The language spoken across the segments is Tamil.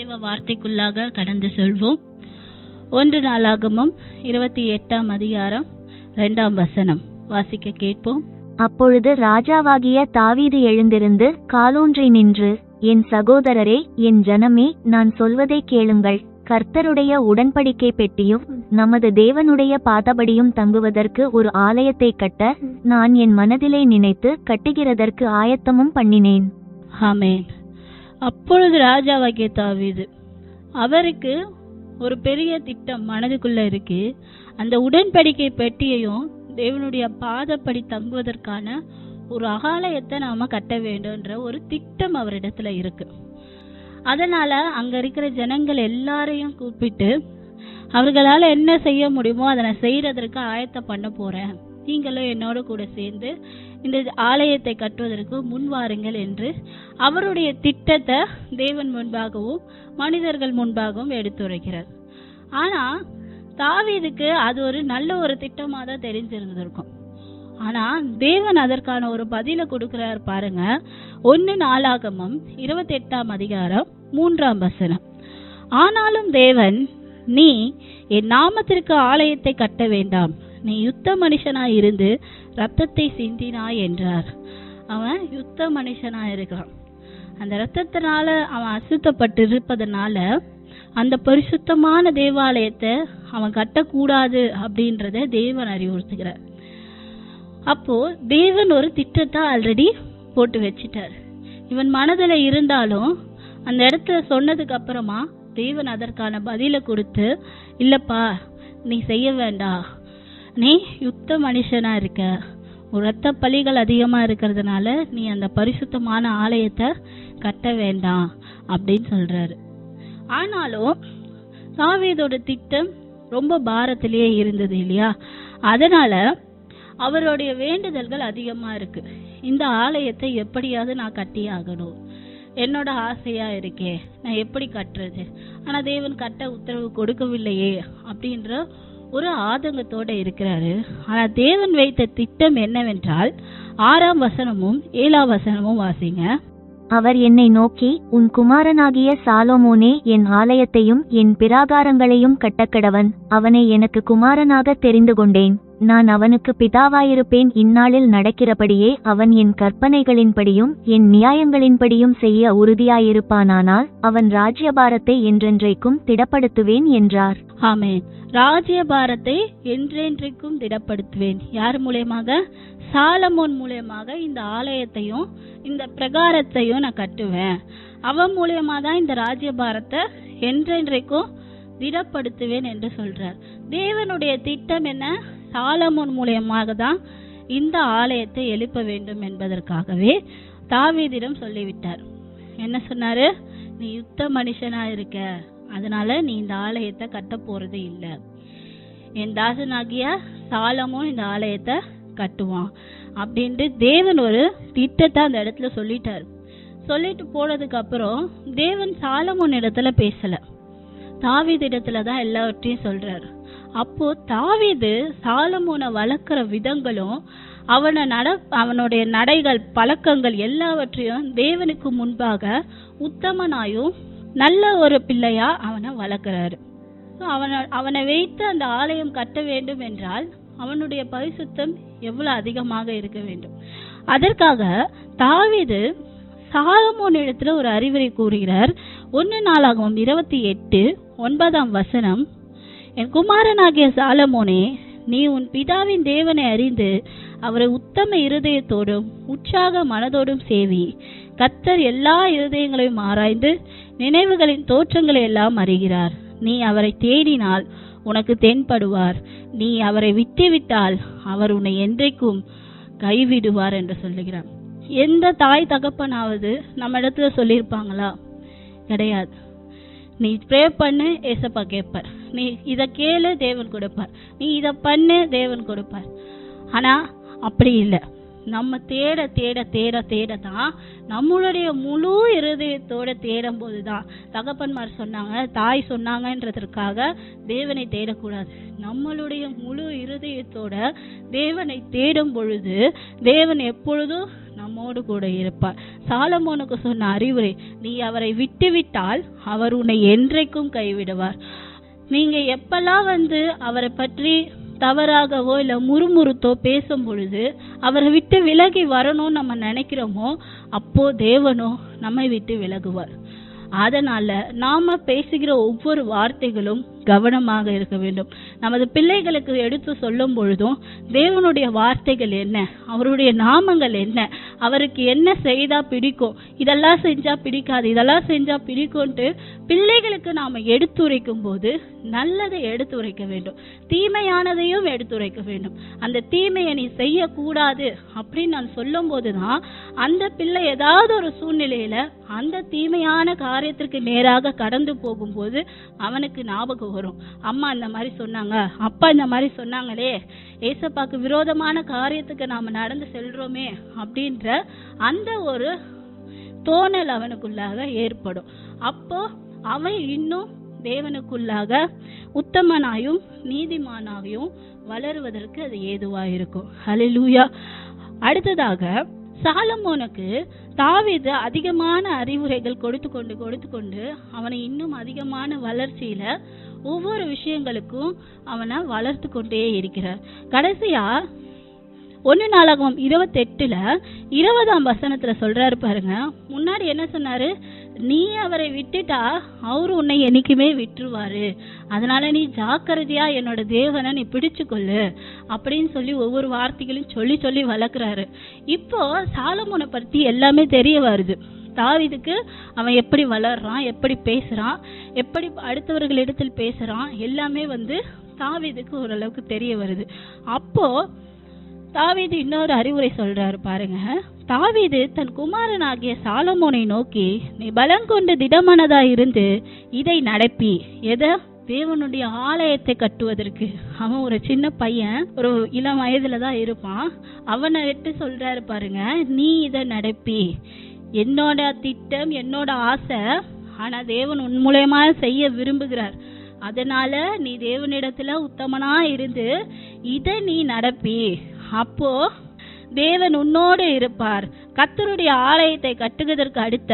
தேவ வார்த்தைக்குள்ளாக கடந்து செல்வோம். 1 நாளாகமம் 28ஆம் அதிகாரம் 2ஆம் வசனம் வாசிக்க கேட்போம். அப்பொழுது ராஜாவாகிய தாவீது எழுந்திருந்து காலூன்றி நின்று, என் சகோதரரே, என் ஜனமே, நான் சொல்வதை கேளுங்கள். கர்த்தருடைய உடன்படிக்கை பெட்டியும் நமது தேவனுடைய பாதபடியும் தங்குவதற்கு ஒரு ஆலயத்தை கட்ட நான் என் மனதிலே நினைத்து கட்டுகிறதற்கு ஆயத்தமும் பண்ணினேன். ஆமென். அப்பொழுது ராஜாவாகிய தாவீது, அவருக்கு ஒரு பெரிய திட்டம் மனதுக்குள்ள இருக்கு. அந்த உடன்படிக்கை பெட்டியையும் தேவனுடைய பாதப்படி தங்குவதற்கான ஒரு ஆலயத்தை நாம கட்ட வேண்டும்ன்ற ஒரு திட்டம் அவரிடத்துல இருக்கு. அதனால அங்க இருக்கிற ஜனங்கள் எல்லாரையும் கூப்பிட்டு, அவர்களால என்ன செய்ய முடியுமோ அதை நான் செய்யறதற்கு ஆயத்தம் பண்ண போறேன், நீங்களும் என்னோட கூட சேர்ந்து இந்த ஆலயத்தை கட்டுவதற்கு முன் வாருங்கள் என்று அவருடைய திட்டத்தை தேவன் முன்பாகவும் மனிதர்கள் முன்பாகவும் எடுத்துரைக்கிறார். ஆனா தாவீதுக்கு அது ஒரு நல்ல ஒரு திட்டமா தான் தெரிஞ்சிருந்திருக்கும். ஆனா தேவன் அதற்கான ஒரு பதில கொடுக்கிறார் பாருங்க. 1 நாளாகமம் 28ஆம் அதிகாரம் 3ஆம் வசனம். ஆனாலும் தேவன், நீ என் நாமத்திற்கு ஆலயத்தை கட்ட வேண்டாம், நீ யுத்த மனுஷனாய் இருந்து ரத்தத்தை சிந்தினாய் என்றார். அவன் யுத்த மனுஷனாய் இருக்கிறான். அந்த ரத்தத்தினால அவன் அசுத்தப்பட்டு இருப்பதனால அந்த பரிசுத்தமான தேவாலயத்தை அவன் கட்டக்கூடாது அப்படின்றத தேவன் அறிவுறுத்துகிறார். அப்போ தேவன் ஒரு திட்டத்தை ஆல்ரெடி போட்டு வச்சிட்டார். இவன் மனதில் இருந்தாலும் அந்த இடத்துல சொன்னதுக்கு அப்புறமா தேவன் அதற்கான பதிலை கொடுத்து, இல்லப்பா நீ செய்ய வேண்டாம், நீ யுத்த மனுஷனா இருக்க, ஒரு ரத்த பலிகள் அதிகமா இருக்கிறதுனால நீ அந்த பரிசுத்தமான ஆலயத்தை கட்ட வேண்டாம் அப்படின்னு சொல்றாரு. ஆனாலும் தாவீதோட திட்டம் ரொம்ப பாரத்திலேயே இருந்தது இல்லையா? அதனால அவருடைய வேண்டுதல்கள் அதிகமா இருக்கு. இந்த ஆலயத்தை எப்படியாவது நான் கட்டி ஆகணும், என்னோட ஆசையா இருக்கே, நான் எப்படி கட்டுறது, ஆனா தேவன் கட்ட உத்தரவு கொடுக்கவில்லையே அப்படின்ற ஒரு ஆதங்கத்தோட இருக்கிறாரு. ஆனா தேவன் வைத்த திட்டம் என்னவென்றால் 6ஆம் வசனமும் 7ஆம் வசனமும் வாசிங்க. அவர் என்னை நோக்கி, உன் குமாரனாகிய சாலோமோனே, என் ஆலயத்தையும் என் பிராகாரங்களையும் கட்டக்கடவன். அவனை எனக்கு குமாரனாக தெரிந்து கொண்டேன். நான் அவனுக்கு பிதாவாயிருப்பேன். இந்நாளில் நடக்கிறபடியே அவன் என் கற்பனைகளின்படியும் என் நியாயங்களின்படியும் செய்ய உறுதியாயிருப்பானானால் அவன் ராஜ்யபாரத்தை என்றென்றைக்கும் திடப்படுத்துவேன் என்றார். ஆமென். ராஜ்யபாரத்தை என்றென்றைக்கும் திடப்படுத்துவேன். யார் மூலமாக? சாலமோன் மூலமாக இந்த ஆலயத்தையும் இந்த பிரகாரத்தையும் நான் கட்டுவேன். அவன் மூலமா தான் இந்த ராஜ்யபாரத்தை என்றென்றைக்கும் திடப்படுத்துவேன் என்று சொல்றார். தேவனுடைய திட்டம் என்ன? சாலமோன் மூலமாக தான் இந்த ஆலயத்தை எழுப்ப வேண்டும் என்பதற்காகவே தாவீதிடம் சொல்லிவிட்டார். என்ன சொன்னாரு? நீ யுத்த மனுஷனா இருக்க, அதனால நீ இந்த ஆலயத்தை கட்ட போறது இல்ல, என் தாசனாகிய சாலமோன் இந்த ஆலயத்தை கட்டுவான் அப்படின்ட்டு தேவன் ஒரு திட்டத்தை அந்த இடத்துல சொல்லிட்டாரு. சொல்லிட்டு போனதுக்கு அப்புறம் தேவன் சாலமோன் இடத்துல பேசல, தாவீது இடத்துல தான் எல்லாவற்றையும் சொல்றாரு. அப்போ தாவீது சாலமோனை வளர்க்கிற விதங்களும் அவனுடைய நடைகள் பழக்கங்கள் எல்லாவற்றையும் தேவனுக்கு முன்பாக உத்தமனாயும் நல்ல ஒரு பிள்ளையா அவனை வளர்க்கிறாரு. அவனை வைத்து அந்த ஆலயம் கட்ட வேண்டும் என்றால் அவனுடைய பரிசுத்தம் எவ்வளவு அதிகமாக இருக்க வேண்டும். அதற்காக தாவீது சாலமோன் இடத்துல ஒரு அறிவுரை கூறுகிறார். 1 நாளாகமம் 28:9ஆம் வசனம். என் குமாரனாகிய சாலமோனே, நீ உன் பிதாவின் தேவனை அறிந்து அவரை உத்தம இருதயத்தோடும் உற்சாக மனதோடும் சேவி. கர்த்தர் எல்லா இருதயங்களையும் ஆராய்ந்து நினைவுகளின் தோற்றங்களை எல்லாம் அறிகிறார். நீ அவரை தேடினால் உனக்கு தென்படுவார், நீ அவரை விட்டுவிட்டால் அவர் உன்னை என்றைக்கும் கைவிடுவார் என்று சொல்லுகிறார். எந்த தாய் தகப்பனாவது நம்ம இடத்துல சொல்லியிருப்பாங்களா? கிடையாது. நீ ப்ரே பண்ணு, ஏசப்பா கேட்பார். நீ இதை கேளு, தேவன் கொடுப்பார். நீ இதை பண்ணு, தேவன் கொடுப்பார். ஆனா அப்படி இல்லை. நம்ம தேட தேட தேட தேட தான், நம்மளுடைய முழு இருதயத்தோட தேடும் போதுதான். தகப்பன்மார் சொன்னாங்க, தாய் சொன்னாங்கன்றதற்காக தேவனை தேடக்கூடாது. நம்மளுடைய முழு இருதயத்தோட தேவனை தேடும் பொழுது தேவன் எப்பொழுதும் நம்மோடு கூட இருப்பார். சாலமோனுக்கு சொன்ன அறிவுரை, நீ அவரை விட்டுவிட்டால் அவர் உன்னை என்றைக்கும் கைவிடுவார். நீங்க எப்பெல்லாம் அவரை பற்றி தவறாகவோ இல்ல முறுமுறுத்தோ பேசும் பொழுது அவரை விட்டு விலகி வரணும்னு நம்ம நினைக்கிறோமோ, அப்போ தேவனோ நம்மை விட்டு விலகுவார். அதனால நாம பேசுகிற ஒவ்வொரு வார்த்தைகளும் கவனமாக இருக்க வேண்டும். நமது பிள்ளைகளுக்கு எடுத்து சொல்லும் பொழுதும் தேவனுடைய வார்த்தைகள் என்ன, அவருடைய நாமங்கள் என்ன, அவருக்கு என்ன செய்தா பிடிக்கும், இதெல்லாம் செஞ்சா பிடிக்காது, இதெல்லாம் செஞ்சா பிடிக்கும்ட்டு பிள்ளைகளுக்கு நாம எடுத்துரைக்கும் போது நல்லதை எடுத்துரைக்க வேண்டும், தீமையானதையும் எடுத்துரைக்க வேண்டும். அந்த தீமையை நீ செய்யக்கூடாது அப்படின்னு நான் சொல்லும் போதுதான் அந்த பிள்ளை ஏதாவது ஒரு சூழ்நிலையில அந்த தீமையான காரியத்திற்கு நேராக கடந்து போகும்போது அவனுக்கு ஞாபகம் வரும், அம்மா இந்த மாதிரி சொன்னாங்க, அப்பா இந்த மாதிரி சொன்னாங்களே, ஏசப்பாக்கு விரோதமான காரியத்துக்கு நாம நடந்து செல்றோமே அப்படின்ற அந்த ஒரு தோணல் அவனுக்குள்ளாக ஏற்படும். அப்போ அவன் இன்னும் தேவனுக்குள்ளாக உத்தமனாயும் நீதிமானாயும் வளருவதற்கு அது ஏதுவா இருக்கும். ஹல்லேலூயா. அடுத்ததாக சாலமோனுக்கு தாவீது அதிகமான அறிவுரைகள் கொடுத்து கொண்டு அவனை இன்னும் அதிகமான வளர்ச்சியில ஒவ்வொரு விஷயங்களுக்கும் அவனை வளர்த்து கொண்டே இருக்கிறார். கடைசியா 1 நாளாகமம் 28:20 சொல்றாரு பாருங்க. முன்னாடி என்ன சொன்னாரு, நீ அவரை விட்டுட்டா அவரு உன்னை என்னைக்குமே விட்டுருவாரு, அதனால நீ ஜாக்கிரதையா என்னோட தேவனை நீ பிடிச்சு கொள்ளு அப்படின்னு சொல்லி ஒவ்வொரு வார்த்தைகளையும் சொல்லி சொல்லி வளர்க்குறாரு. இப்போ சாலமோனை பத்தி எல்லாமே தெரிய வருது. தாவீதுக்கு அவன் எப்படி வளர்றான், எப்படி பேசுறான், எப்படி அடுத்தவர்களிடத்தில் பேசுறான், எல்லாமே தாவீதுக்கு ஓரளவுக்கு தெரிய வருது. அப்போ தாவீது இன்னொரு அறிவுரை சொல்றாரு பாருங்க. தாவீது தன் குமாரனாகிய சாலமோனை நோக்கி, நீ பலங்கொண்டு திடமனதா இருந்து இதை நடப்பி. எதை? தேவனுடைய ஆலயத்தை கட்டுவதற்கு. அவன் ஒரு சின்ன பையன், ஒரு இளம் வயதுலதான் இருப்பான். அவனை விட்டு சொல்றாரு பாருங்க, நீ இதை நடப்பி. என்னோட திட்டம், என்னோட ஆசை, ஆனா தேவன் உன் மூலமா செய்ய விரும்புகிறார். அதனால நீ தேவனிடத்துல உத்தமனா இருந்து இதை நீ நடப்பி. அப்போ தேவன் உன்னோடு இருப்பார். கர்த்தருடைய ஆலயத்தை கட்டுவதற்கு அடுத்த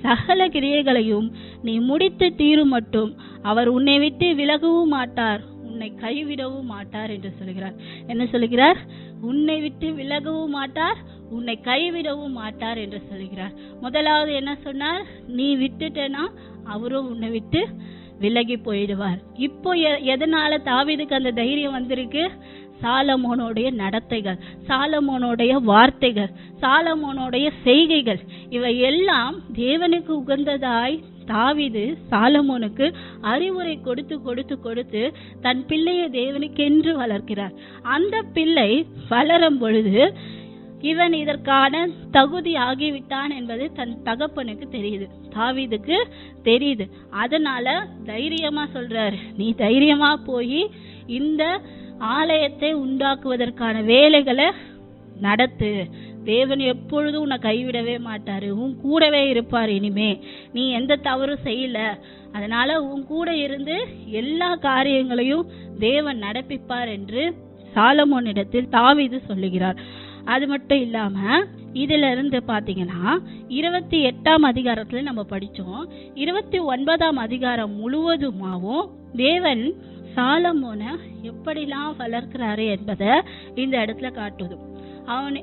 சகல கிரியைகளையும் நீ முடித்து தீரும் மட்டும் அவர் உன்னை விட்டு விலகவும் மாட்டார், உன்னை கைவிடவும் மாட்டார் என்று சொல்கிறார். என்ன சொல்கிறார்? உன்னை விட்டு விலகவும் மாட்டார், உன்னை கைவிடவும் மாட்டார் என்று சொல்கிறார். முதலாவது என்ன சொன்னார்? நீ விட்டுட்டேன்னா அவரும் உன்னை விட்டு விலகி போயிடுவார். இப்போ எதனால தாவீதுக்கு அந்த தைரியம் வந்திருக்கு? சாலமோனுடைய நடத்தைகள், சாலமோனுடைய வார்த்தைகள், சாலமோனுடைய செய்கைகள், இவை எல்லாம் தேவனுக்கு உகந்ததாய் தாவீது சாலமோனுக்கு அறிவுரை கொடுத்து கொடுத்து கொடுத்து தன் பிள்ளையை தேவனுக்கென்று வளர்க்கிறார். அந்த பிள்ளை வளரும் பொழுது இவன் இதற்கான தகுதி ஆகிவிட்டான் என்பது தன் தகப்பனுக்கு தெரியுது, தாவீதுக்கு தெரியுது. அதனால தைரியமா சொல்றாரு, நீ தைரியமா போய் இந்த ஆலயத்தை உண்டாக்குவதற்கான வேலைகளை நடத்து. தேவன் எப்பொழுதும் உன்னை கைவிடவே மாட்டாரு, உன் கூடவே இருப்பார். இனிமே நீ எந்த தவறும் செய்யல, அதனால உன் கூட இருந்து எல்லா காரியங்களையும் தேவன் நடப்பிப்பார் என்று சாலமோனிடத்தில் தாவீது சொல்லுகிறார். அது மட்டும் இல்லாம இதுல இருந்து பாத்தீங்கன்னா 28ஆம் அதிகாரத்துல நம்ம படிச்சோம். 29ஆம் அதிகாரம் முழுவதுமாவும் தேவன் சாலமோனை எப்படிலாம் வளர்க்கிறாரு என்பதை இந்த இடத்துல காட்டுது.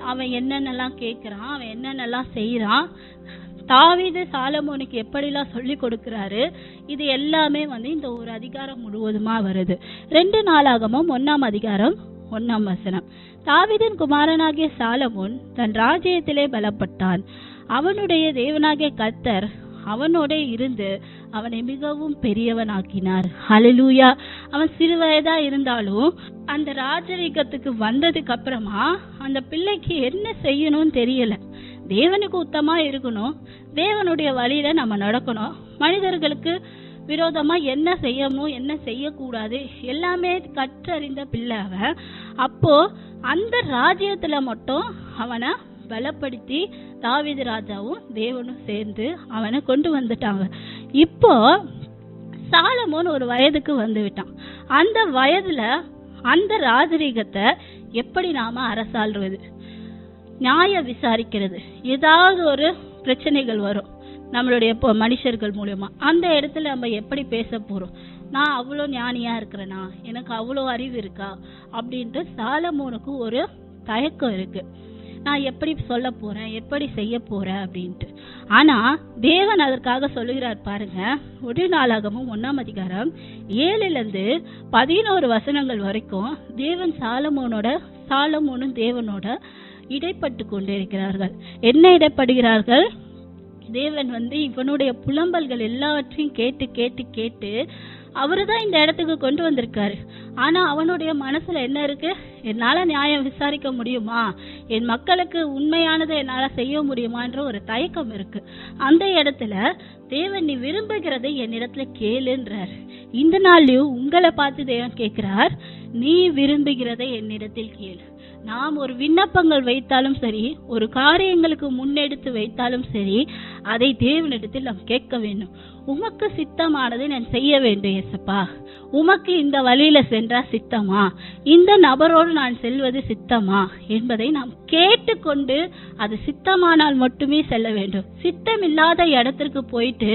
அவன் என்னென்னலாம் கேட்கிறான், அவன் என்னென்னலாம் செய்யறான், தாவீது சாலமோனுக்கு எப்படிலாம் சொல்லி கொடுக்கிறாரு, இது எல்லாமே இந்த ஒரு அதிகாரம் முழுவதுமா வருது. 2 நாளாகமும் 1ஆம் அதிகாரம் 1ஆம் வசனம். தாவீதின் குமாரனாகிய சாலமோன் தன் ராஜ்யத்திலே பலப்பட்டான். அவனுடைய தேவனாகிய கர்த்தர் அவனோட இருந்து அவனை மிகவும் பெரியவனாக்கினார். ஹல்லேலூயா. அவன் சிறு வயதா இருந்தாலும் அந்த ராஜரீகத்துக்கு வந்ததுக்கு அப்புறமா அந்த பிள்ளைக்கு என்ன செய்யணும்னு தெரியல. தேவனுக்கு உத்தமா இருக்கணும், தேவனுடைய வழியில நம்ம நடக்கணும், மனிதர்களுக்கு விரோதமா என்ன செய்யணும் என்ன செய்யக்கூடாது எல்லாமே கற்றறிந்த பிள்ளை அவன். அப்போ அந்த ராஜ்யத்துல மட்டும் அவனை பலப்படுத்தி தாவீது ராஜாவும் தேவனும் சேர்ந்து அவனை கொண்டு வந்துட்டாங்க. இப்போ சாலமோன் ஒரு வயதுக்கு வந்து விட்டான். அந்த வயதுல அந்த ராஜரீகத்தை எப்படி நாம அரசாள்வது, நியாயம் விசாரிக்கிறது. ஏதாவது ஒரு பிரச்சனைகள் வரும் நம்மளுடைய மனுஷர்கள் மூலமா. அந்த இடத்துல நம்ம எப்படி பேச போறோம்? நான் அவ்வளோ ஞானியா இருக்கிறேனா, எனக்கு அவ்வளோ அறிவு இருக்கா அப்படின்ட்டு சாலமோனுக்கு ஒரு தயக்கம் இருக்கு. நான் எப்படி சொல்ல போறேன், எப்படி செய்ய போறேன் அப்படின்ட்டு. ஆனா தேவன் அதற்காக சொல்லுகிறார் பாருங்க. 1 நாளாகமம் 1ஆம் அதிகாரம் 7-11 வசனங்கள் வரைக்கும் தேவன் சாலமோனும் தேவனோட இடைப்பட்டு கொண்டிருக்கிறார்கள். என்ன இடைப்படுகிறார்கள்? தேவன் இவனுடைய புலம்பல்கள் எல்லாவற்றையும் கேட்டு கேட்டு கேட்டு அவருதான் இந்த இடத்துக்கு கொண்டு வந்திருக்காரு. ஆனா அவனுடைய மனசுல என்ன இருக்கு? என்னால நியாயம் விசாரிக்க முடியுமா, என் மக்களுக்கு உண்மையானதை என்னால செய்ய முடியுமான்ற ஒரு தயக்கம் இருக்கு. அந்த இடத்துல தேவன் நீ விரும்புகிறதை என்னிடத்துல கேளுன்றார். இந்த நாள்லயும் உங்களை பார்த்து தேவன் கேட்கிறார், நீ விரும்புகிறதை என்னிடத்தில் கேளு. நாம் ஒரு விண்ணப்பங்கள் வைத்தாலும் சரி, ஒரு காரியங்களுக்கு முன்னெடுத்து வைத்தாலும் சரி, அதை தேவனிடத்தில் நாம் கேட்க வேண்டும். உமக்கு சித்தமானதை நான் செய்ய வேண்டும் இயேசப்பா. உமக்கு இந்த வழியில சென்றா சித்தமா, இந்த நபரோடு நான் செல்வது சித்தமா என்பதை நாம் கேட்டுக்கொண்டு அது சித்தமானால் மட்டுமே செல்ல வேண்டும். சித்தம் இல்லாத இடத்திற்கு போயிட்டு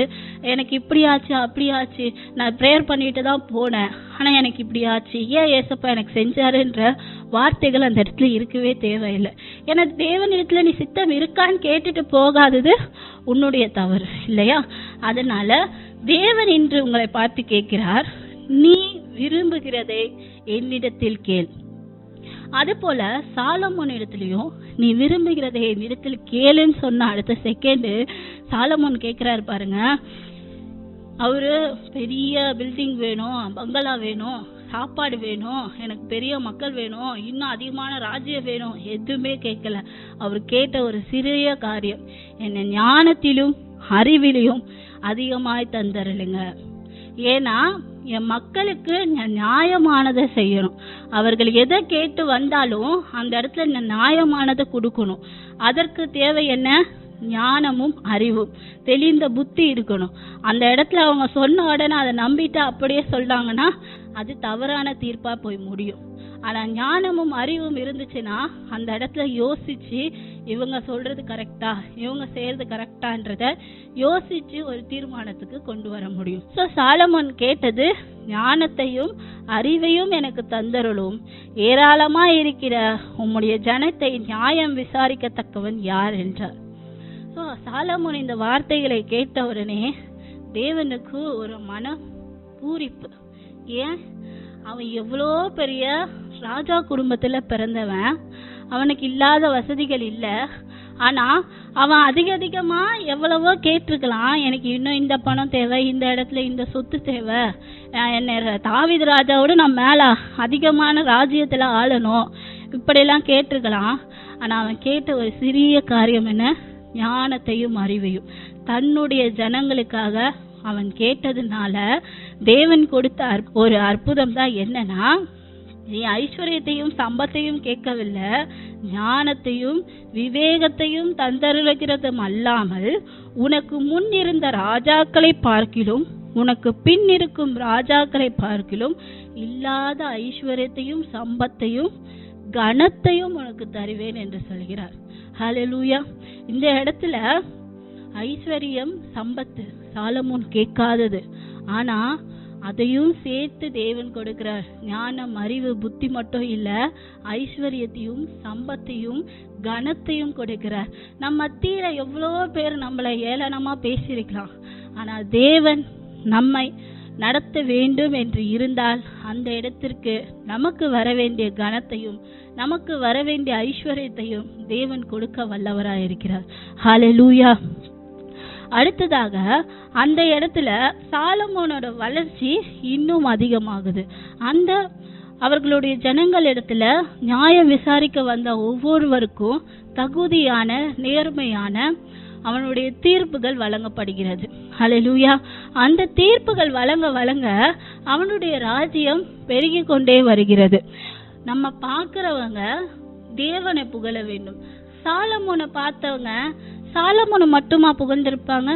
எனக்கு இப்படி ஆச்சு அப்படி ஆச்சு, நான் ப்ரேயர் பண்ணிட்டு தான் போனேன், ஆனா எனக்கு இப்படி ஆச்சு, ஏன் ஏசப்பா எனக்கு செஞ்சாருன்ற வார்த்தைகள் அந்த இடத்துல இருக்கவே தேவையில்லை. எனக்கு தேவனிடத்துல நீ சித்தம் இருக்கான்னு கேட்டுட்டு போகாதது உன்னுடைய தவறு இல்லையா? அதனால தேவன் இன்று உங்களை பார்த்து கேட்கிறார், நீ விரும்புகிறதை என்னிடத்தில் கேள். அது போல சாலமோன் இடத்துலயும் நீ விரும்புகிறதை என்னிடத்தில் கேளுன்னு சொன்ன அடுத்த செகண்ட் சாலமோன் கேட்கிறாரு பாருங்க. அவரு பெரிய பில்டிங் வேணும், பங்களா வேணும், சாப்பாடு வேணும், எனக்கு பெரிய மக்கள் வேணும், இன்னும் அதிகமான ராஜ்யம் வேணும், எதுவுமே கேட்கல. அவர் கேட்ட ஒரு சிறிய காரியம், என்ன ஞானத்திலும் அறிவிலையும் அதிகமாய் தந்தருளுங்க. ஏன்னா என் மக்களுக்கு நியாயமானதை செய்யணும். அவர்கள் எதை கேட்டு வந்தாலும் அந்த இடத்துல நியாயமானதை கொடுக்கணும். அதற்கு தேவை என்ன? ஞானமும் அறிவும், தெளிந்த புத்தி இருக்கணும். அந்த இடத்துல அவங்க சொன்ன உடனே அதை நம்பிட்டு அப்படியே சொல்றாங்கன்னா அது தவறான தீர்ப்பா போய் முடியும். ஆனா ஞானமும் அறிவும் இருந்துச்சுன்னா அந்த இடத்துல யோசிச்சு இவங்க சொல்றது கரெக்டா, இவங்க செய்யறது கரெக்டான்றத யோசிச்சு ஒரு தீர்மானத்துக்கு கொண்டு வர முடியும். சோ சாலமோன் கேட்டது, ஞானத்தையும் அறிவையும் எனக்கு தந்தருளும், ஏராளமா இருக்கிற உம்முடைய ஜனத்தை நியாயம் விசாரிக்கத்தக்கவன் யார் என்றார். சோ சாலமோன் இந்த வார்த்தைகளை கேட்ட உடனே தேவனுக்கு ஒரு மன பூரிப்பு. ஏன்? அவன் எவ்வளோ பெரிய ராஜா குடும்பத்துல பிறந்தவன், அவனுக்கு இல்லாத வசதிகள் இல்ல. ஆனா அவன் அதிகமா எவ்வளவோ கேட்டிருக்கலாம், எனக்கு இன்னும் இந்த பணம் தேவை, இந்த இடத்துல இந்த சொத்து தேவை, என்ன தாவீது ராஜாவோட நான் மேல அதிகமான ராஜ்யத்துல ஆளணும், இப்படியெல்லாம் கேட்டிருக்கலாம். ஆனா அவன் கேட்ட ஒரு சிறிய காரியம் என்ன? ஞானத்தையும் அறிவையும். தன்னுடைய ஜனங்களுக்காக அவன் கேட்டதுனால தேவன் கொடுத்த ஒரு அற்புதம் தான் என்னன்னா, நீ ஐஸ்வர்யத்தையும் சம்பத்தையும் கேட்கவில்லை, ஞானத்தையும் விவேகத்தையும் தந்தருளுகிறதும் அல்லாமல் உனக்கு முன் இருந்த ராஜாக்களை பார்க்கிலும் உனக்கு பின் இருக்கும் ராஜாக்களை பார்க்கிலும் இல்லாத ஐஸ்வர்யத்தையும் சம்பத்தையும் கனத்தையும் உனக்கு தருவேன் என்று சொல்கிறார். ஹல்லேலூயா. இந்த இடத்துல ஐஸ்வர்யம் சம்பத்து சாலமோன் கேட்காதது, ஆனா அதையும் சேர்த்து தேவன் கொடுக்கிறார். ஞானம் அறிவு புத்தி மட்டும் இல்ல, ஐஸ்வர்யத்தையும் சம்பத்தையும் கனத்தையும் கொடுக்கிறார். நம்ம மத்தியில எவ்வளோ பேர் நம்மளை ஏளனமா பேசியிருக்கலாம், ஆனா தேவன் நம்மை நடத்த வேண்டும் என்று இருந்தால் அந்த இடத்திற்கு நமக்கு வர வேண்டிய கனத்தையும் நமக்கு வர வேண்டிய ஐஸ்வர்யத்தையும் தேவன் கொடுக்க வல்லவராயிருக்கிறார். ஹல்லேலூயா. அடுத்ததாக அந்த இடத்துல சாலமோனோட வளர்ச்சி இன்னும் அதிகமாகுது. அந்த அவர்களுடைய ஜனங்கள் இடத்துல நியாயம் விசாரிக்க வந்த ஒவ்வொருவருக்கும் தகுதியான நேர்மையான அவனுடைய தீர்ப்புகள் வழங்கப்படுகிறது. ஹல்லேலூயா. அந்த தீர்ப்புகள் வழங்க வழங்க அவனுடைய ராஜ்யம் பெருகி கொண்டே வருகிறது. நம்ம பார்க்கிறவங்க தேவனை புகழ வேண்டும். சாலமோனை பார்த்தவங்க சாலமோனை மட்டுமா புகழ்ந்திருப்பாங்க?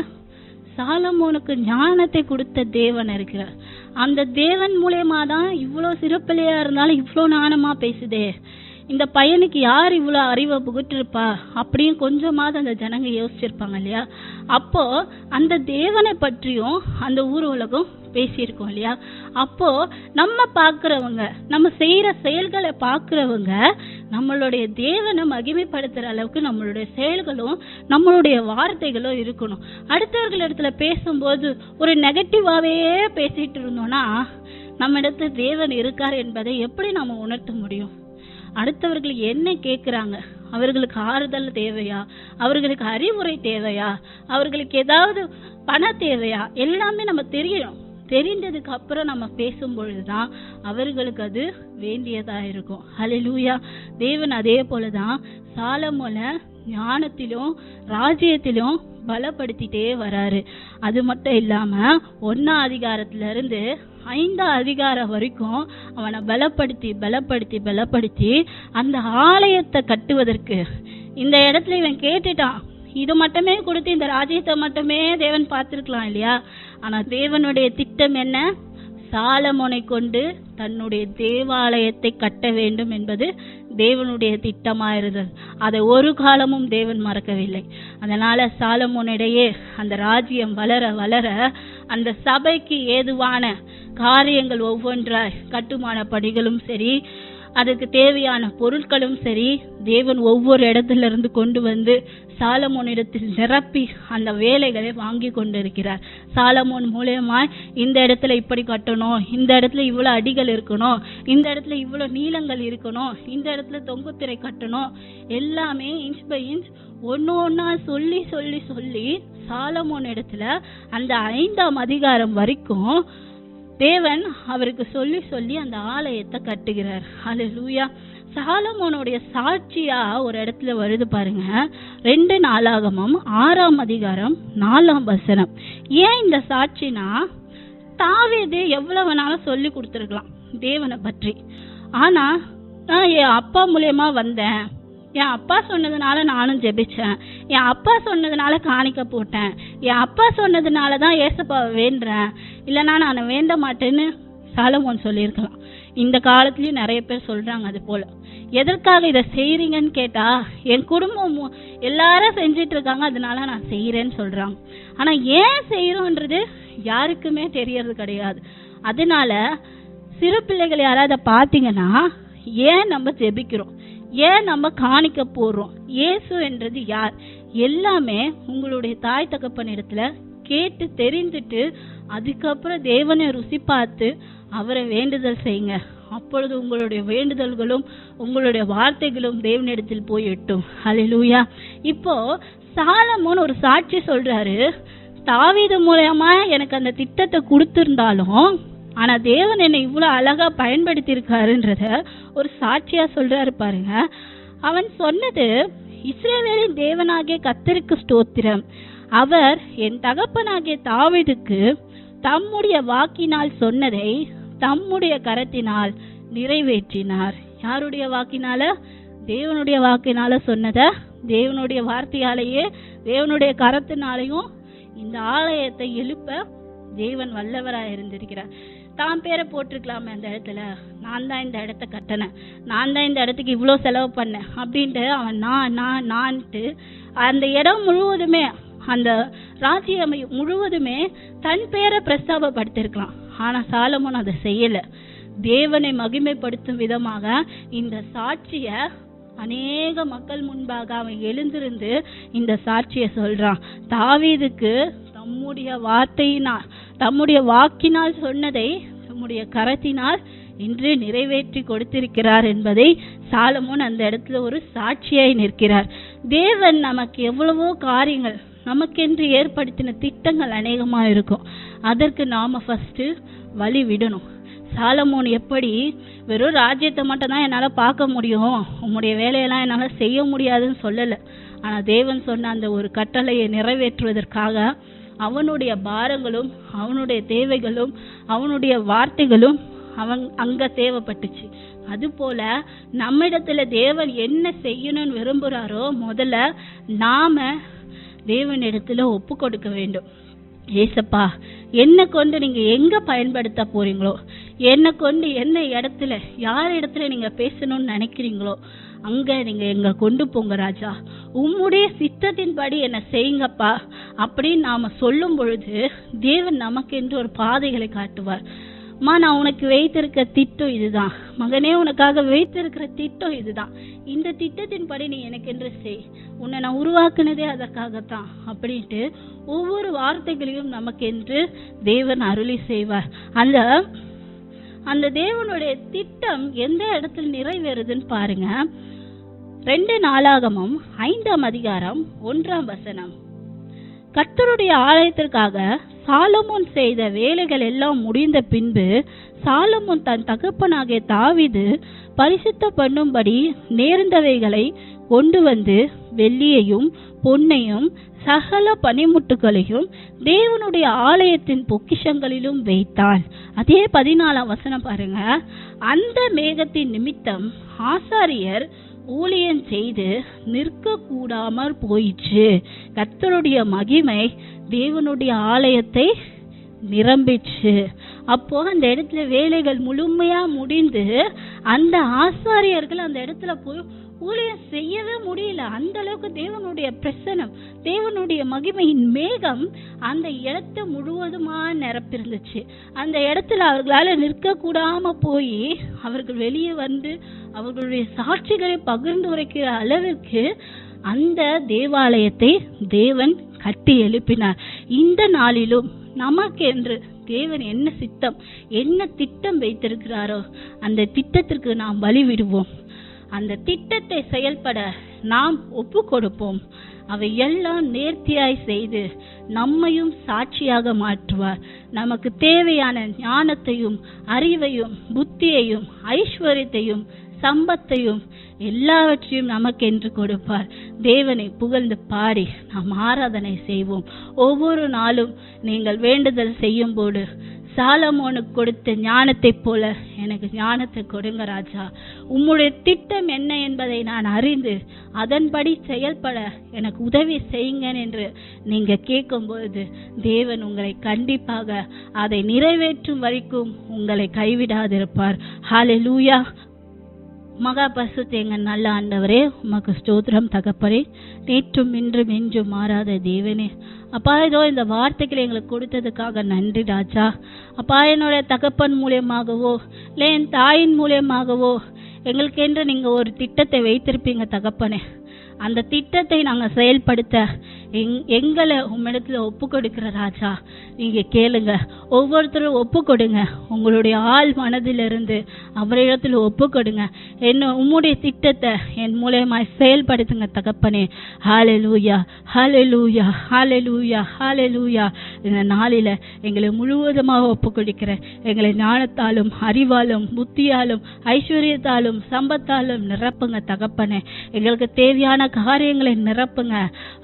சாலமோனுக்கு ஞானத்தை கொடுத்த தேவன் இருக்கிறார். அந்த தேவன் மூலமா தான் இவ்வளோ சிறப்பிலையா இருந்தாலும் இவ்வளோ ஞானமா பேசுதே, இந்த பையனுக்கு யார் இவ்வளோ அறிவை புகுட்டிருப்பா அப்படின்னு கொஞ்சமாவது அந்த ஜனங்க யோசிச்சிருப்பாங்க இல்லையா? அப்போ அந்த தேவனை பற்றியும் அந்த ஊர் உலகம் பேசியிருக்கோம் இல்லையா? அப்போ நம்ம பார்க்கிறவங்க, நம்ம செய்யற செயல்களை பார்க்கிறவங்க நம்மளுடைய தேவனை மகிமைப்படுத்துற அளவுக்கு நம்மளுடைய செயல்களும் நம்மளுடைய வார்த்தைகளும் இருக்கணும். அடுத்தவர்கள் இடத்துல பேசும்போது ஒரு நெகட்டிவாவே பேசிட்டு இருந்தோம்னா நம்ம இடத்துல தேவன் இருக்கார் என்பதை எப்படி நம்ம உணர்த்த முடியும்? அடுத்தவர்கள் என்ன கேட்கிறாங்க, அவர்களுக்கு ஆறுதல் தேவையா, அவர்களுக்கு அறிவுரை தேவையா, அவர்களுக்கு ஏதாவது பண தேவையா, எல்லாமே நம்ம தெரியணும். தெரிந்ததுக்கு அப்புறம் நம்ம பேசும் பொழுதுதான் அவர்களுக்கு அது வேண்டியதா இருக்கும். ஹல்லேலூயா. தேவன் அதே போலதான் சாலமோனை ஞானத்திலும் ராஜ்யத்திலும் பலப்படுத்திட்டே வராரு. அது மட்டும் இல்லாம 1ஆம் அதிகாரத்துல இருந்து 5ஆம் அதிகாரம் வரைக்கும் அவனை பலப்படுத்தி பலப்படுத்தி பலப்படுத்தி அந்த ஆலயத்தை கட்டுவதற்கு இந்த இடத்துல இவன் கேட்டுட்டான். இது மட்டுமே கொடுத்து இந்த ராஜ்யத்தை மட்டுமே தேவன் பார்த்திருக்கலாம் இல்லையா? ஆனா தேவனுடைய திட்டம் என்ன? சாலமோனை கொண்டு தன்னுடைய தேவாலயத்தை கட்ட வேண்டும் என்பது தேவனுடைய திட்டமாயிருந்தது. அதை ஒரு காலமும் தேவன் மறக்கவில்லை. அதனால சாலமோனிடையே அந்த ராஜ்யம் வளர வளர அந்த சபைக்கு ஏதுவான காரியங்கள் ஒவ்வொன்றாய் கட்டுமான பணிகளும் சரி, அதுக்கு தேவையான பொருட்களும் சரி, தேவன் ஒவ்வொரு இடத்துல இருந்து கொண்டு வந்து சாலமோனிடத்தில் நிரப்பி அந்த வேலைகளை வாங்கி கொண்டிருக்கிறார். சாலமோன் மூலமாய் இந்த இடத்துல இப்படி கட்டணும், இந்த இடத்துல இவ்வளவு அடிகள் இருக்கணும், இந்த இடத்துல இவ்வளவு நீளங்கள் இருக்கணும், இந்த இடத்துல தொங்குத்திரை கட்டணும், எல்லாமே இன்ச் பை இன்ச் ஒன்னா சொல்லி சொல்லி சொல்லி சாலமோன் இடத்துல அந்த 5ஆம் அதிகாரம் வரைக்கும் தேவன் அவருக்கு சொல்லி சொல்லி அந்த ஆலயத்தை கட்டுகிறார். ஹல்லேலூயா. சாலமோனுடைய சாட்சியா ஒரு இடத்துல வருது பாருங்க, 2 நாளாகமம் 6ஆம் அதிகாரம் 4ஆம் வசனம். ஏன் இந்த சாட்சினா, தாவீது எவ்வளவு வேணாலும் சொல்லி கொடுத்துருக்கலாம் தேவனை பற்றி. ஆனா நான் என் அப்பா மூலியமா வந்தேன், என் அப்பா சொன்னதுனால நானும் ஜெபிச்சேன், என் அப்பா சொன்னதுனால காணிக்க போட்டேன், என் அப்பா சொன்னதுனாலதான் ஏசப்பாவை வேண்டுறேன், இல்லைன்னா நான் வேண்ட மாட்டேன்னு சாலமோன் சொல்லியிருக்கலாம். இந்த காலத்துலயும் நிறைய பேர் சொல்றாங்க அது போல. எதற்காக இதை செய்யறீங்கன்னு கேட்டா, என் குடும்பம் எல்லாரும் செஞ்சிட்டு இருக்காங்க அதனால நான் செய்யறேன்னு சொல்றாங்க. ஆனா ஏன் செய்யறோன்றது யாருக்குமே தெரியறது கிடையாது. அதனால சிறு பிள்ளைகள் யாராவது பாத்தீங்கன்னா, ஏன் நம்ம ஜெபிக்கிறோம், ஏன் நம்ம காணிக்க போடுறோம், இயேசு என்றது யார், எல்லாமே உங்களுடைய தாய் தகப்பன் இடத்துல கேட்டு தெரிந்துட்டு அதுக்கப்புறம் தேவனை ருசி பார்த்து அவரை வேண்டுதல் செய்யுங்க. அப்பொழுது உங்களுடைய வேண்டுதல்களும் உங்களுடைய வார்த்தைகளும் தேவனிடத்தில் போய் எட்டும். ஹல்லேலூயா. இப்போ சாலமோன் ஒரு சாட்சி சொல்றாரு, தாவீது மூலமா எனக்கு அந்த திட்டத்தை கொடுத்திருந்தாலும் ஆனா தேவன் என்னை இவ்வளவு அழகா பயன்படுத்தி இருக்காருன்றத ஒரு சாட்சியா சொல்றாரு பாருங்க. அவன் சொன்னது, இஸ்ரவேலின் தேவனாகிய கர்த்தருக்கு ஸ்தோத்திரம், அவர் என் தகப்பனாகிய தாவீதுக்கு தம்முடைய வாக்கினால் சொன்னதை தம்முடைய கரத்தினால் நிறைவேற்றினார். யாருடைய வாக்கினால? தேவனுடைய வாக்கினால சொன்னத தேவனுடைய வார்த்தையாலேயே தேவனுடைய கரத்தினாலையும் இந்த ஆலயத்தை எழுப்ப தேவன் வல்லவராய் இருந்திருக்கிறார். தான் பேரை போட்டிருக்கலாமே அந்த இடத்துல, நான் தான் இந்த இடத்த கட்டினேன், நான் தான் இந்த இடத்துக்கு இவ்வளோ செலவு பண்ணேன் அப்படின்ட்டு அவன் நான்ட்டு அந்த இடம் முழுவதுமே, அந்த ராஜ்யம் முழுவதுமே தன் பேரை பிரஸ்தாபப்படுத்திருக்கலாம். ஆனா சாலமோன் அதை செய்யல. தேவனை மகிமைப்படுத்தும் விதமாக இந்த சாட்சிய அநேக மக்கள் முன்பாக அவன் எழுந்திருந்து இந்த சாட்சிய சொல்றான். தாவீதுக்கு தம்முடைய வார்த்தையினால் தம்முடைய வாக்கினால் சொன்னதை தம்முடைய கரத்தினால் இன்று நிறைவேற்றி கொடுத்திருக்கிறார் என்பதை சாலமோன் அந்த இடத்துல ஒரு சாட்சியாய் நிற்கிறார். தேவன் நமக்கு எவ்வளவோ காரியங்கள் நமக்கென்று ஏற்படுத்தின திட்டங்கள் அநேகமா இருக்கும். அதற்கு நாம ஃபர்ஸ்ட் வழி விடணும். சாலமோன் எப்படி வெறும் ராஜ்யத்தை மட்டும் தான் என்னால பார்க்க முடியும், உம்முடைய வேலையெல்லாம் என்னால செய்ய முடியாதுன்னு சொல்லல. ஆனா தேவன் சொன்ன அந்த ஒரு கட்டளையை நிறைவேற்றுவதற்காக அவனுடைய பாரங்களும் அவனுடைய தேவைகளும் அவனுடைய வார்த்தைகளும் அங்க தேவைப்பட்டுச்சு. அது போல நம்மிடத்துல தேவன் என்ன செய்யணும்னு விரும்புறாரோ முதல்ல நாம தேவனிடத்துல ஒப்பு கொடுக்க வேண்டும். ஏசப்பா, என்ன கொண்டு நீங்க எங்க பயன்படுத்த போறீங்களோ, என்னை கொண்டு என்ன இடத்துல யார் இடத்துல நீங்க பேசணும்னு நினைக்கிறீங்களோ அங்க நீங்க எங்க கொண்டு போங்க ராஜா, உம்முடைய சித்தத்தின்படி என்ன செய்யுங்கப்பா அப்படின்னு நாம சொல்லும் பொழுது தேவன் நமக்கு என்று ஒரு பாதைகளை காட்டுவார். நான் உனக்கு வைத்திருக்க திட்டம் இதுதான் மகனே, உனக்காக வைத்திருக்கிற திட்டம் இதுதான், இந்த திட்டத்தின்படி நீ எனக்கு என்று செய், உன்னை நான் உருவாக்குனதே அதற்காகத்தான் அப்படின்ட்டு ஒவ்வொரு வார்த்தைகளையும் நமக்கு என்று தேவன் அருளி செய்வார். அந்த தேவனுடைய திட்டம் எந்த இடத்துல நிறைவேறுதுன்னு பாருங்க. 2 நாளாகமம் 5ஆம் அதிகாரம் 1ஆம் வசனம். கர்த்தருடைய ஆலயத்திற்காக சாலமோன் செய்த வேலைகள் எல்லாம் முடிந்த பின்பு சாலமோன் தன் தகப்பனாகிய தாவீது பரிசுத்த பண்ணும்படி நேர்ந்தவைகளை கொண்டு வந்து வெள்ளியையும் பொன்னையும் சகல பனிமுட்டுகளையும் தேவனுடைய ஆலயத்தின் பொக்கிஷங்களிலும் வைத்தான். அதே 14ஆம் வசனம் பாருங்க. அந்த மேகத்தின் நிமித்தம் ஆசாரியர் ஊழியம் செய்து நிற்க கூடாமற் போயிற்று. கர்த்தருடைய மகிமை தேவனுடைய ஆலயத்தை நிரம்பிச்சு. அப்போ அந்த இடத்துல வேலைகள் முழுமையா முடிந்து அந்த ஆசாரியர்கள் அந்த இடத்துல போய் ஊழியம் செய்யவே முடியல. அந்த அளவுக்கு தேவனுடைய பிரசன்னம், தேவனுடைய மகிமையின் மேகம் அந்த இடத்தை முழுவதுமா நிரப்பிருந்துச்சு. அந்த இடத்துல அவர்களால நிற்க கூடாம போய் அவர்கள் வெளியே வந்து அவர்களுடைய சாட்சிகளை பகிர்ந்து உரைக்கிற அளவிற்கு அந்த தேவாலயத்தை தேவன் கட்டி எழுப்பினார். இந்த நாளிலும் நமக்கு என்று தேவன் என்ன சித்தம், என்ன திட்டம் வைத்திருக்கிறாரோ அந்த திட்டத்திற்கு நாம் பலி விடுவோம். அந்த திட்டத்தை செயல்பட நாம் ஒப்பு கொடுப்போம். அவை எல்லாம் நேர்த்தியாய் செய்து நம்மையும் சாட்சியாக மாற்றுவார். நமக்கு தேவையான ஞானத்தையும் அறிவையும் புத்தியையும் ஐஸ்வர்யத்தையும் சம்பத்தையும் எல்லாவற்றையும் நமக்கென்று கொடுப்பார். தேவனை புகழ்ந்து பாடி நாம் ஆராதனை செய்வோம். ஒவ்வொரு நாளும் நீங்கள் வேண்டுதல் செய்யும் போது சாலமோனுக்கு கொடுத்த ஞானத்தை போல எனக்கு ஞானத்தை கொடுங்க ராஜா, உம்முடைய திட்டம் என்ன என்பதை நான் அறிந்து அதன்படி செயல்பட எனக்கு உதவி செய்யுங்க என்று நீங்க கேட்கும்போது தேவன் உங்களை கண்டிப்பாக அதை நிறைவேற்றும் வரைக்கும் உங்களை கைவிடாதிருப்பார். ஹல்லேலூயா. மகா பரிசுத்த எங்க நல்ல ஆண்டவரே, உமக்கு ஸ்தோத்திரம் தகப்பனே. நேற்றும் இன்றும் என்றும் மாறாத தேவனே, அப்பா இதோ இந்த வார்த்தைகளை எங்களுக்கு கொடுத்ததுக்காக நன்றி ராஜா. அப்பா என்னுடைய தகப்பன் மூலியமாகவோ இல்லை என் தாயின் மூலியமாகவோ எங்களுக்கு என்று நீங்க ஒரு திட்டத்தை வைத்திருப்பீங்க தகப்பனே. அந்த திட்டத்தை நாங்க செயல்படுத்த எங்களை உம்மிடத்துல ஒப்பு கொடுக்கிற ராஜா, நீங்க கேளுங்க. ஒவ்வொருத்தரும் ஒப்பு கொடுங்க. உங்களுடைய ஆள் மனதிலிருந்து அவரிடத்துல ஒப்பு கொடுங்க. என்ன உம்முடைய திட்டத்தை என் மூலமாய் செயல்படுத்துங்க தகப்பனே. ஹல்லேலூயா, ஹல்லேலூயா, ஹல்லேலூயா, ஹல்லேலூயா. இந்த நாளில எங்களை முழுவதுமாக ஒப்பு கொடுக்கிறேன். எங்களை ஞானத்தாலும் அறிவாலும் புத்தியாலும் ஐஸ்வர்யத்தாலும் சம்பத்தாலும் நிரப்புங்க தகப்பனே. எங்களுக்கு தேவையான காரியங்களை நிரப்புங்க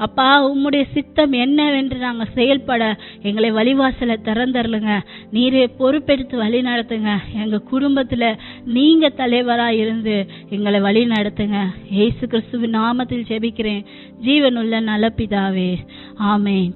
அப்பா. உம்முடைய சித்தம் என்னவென்று நாங்க செயல்பட எங்களை வழிவாசலை திறந்தருளுங்க. நீரே பொறுப்பெடுத்து வழி நடத்துங்க. எங்க குடும்பத்துல நீங்க தலைவராய் இருந்து எங்களை வழி நடத்துங்க. இயேசு கிறிஸ்துவின் நாமத்தில் ஜெபிக்கிறேன் ஜீவனுள்ள நல்ல பிதாவே, ஆமென்.